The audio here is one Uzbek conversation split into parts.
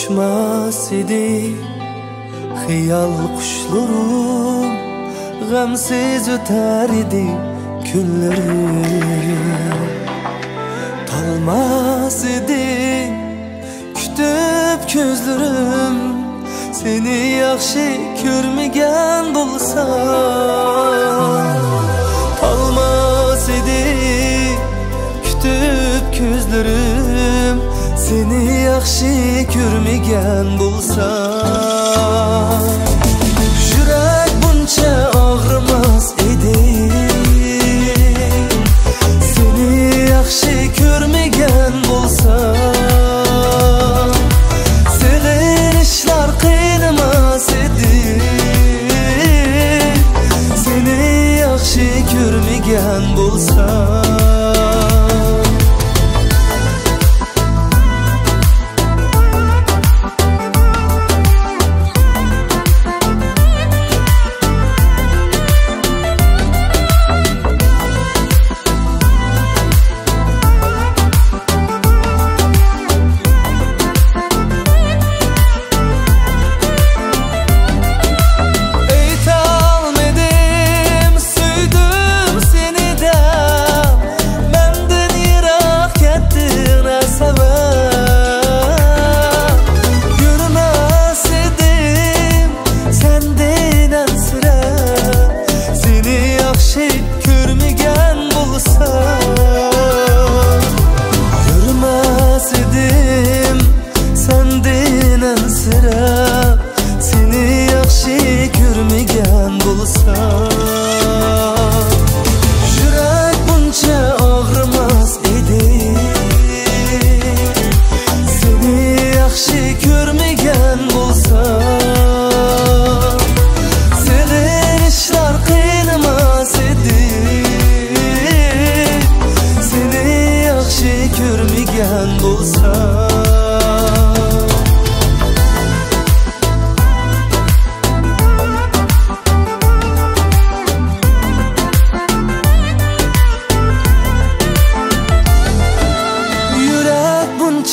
uçmas idi xiyal quşlarim, g'amsiz o'tar idi kunlarim. Talmas idi kutib ko'zlarim, seni yaxshi ko'rmagan bo'lsam. Talmas idi kutib ko'zlarim, seni yaxshi ko'rmagan bo'lsam. Yurak buncha og'rimas edi, seni yaxshi ko'rmagan bo'lsam. Sevishlar qiynamas edi, seni yaxshi ko'rmagan bo'lsam.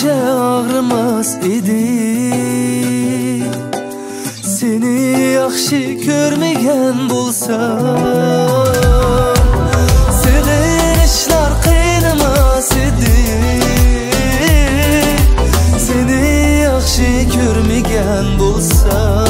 Ağrımas idi, seni yaxshi ko'rmagan bo'lsam. Sevishlar qiynamas edi, seni yaxshi ko'rmagan bo'lsam.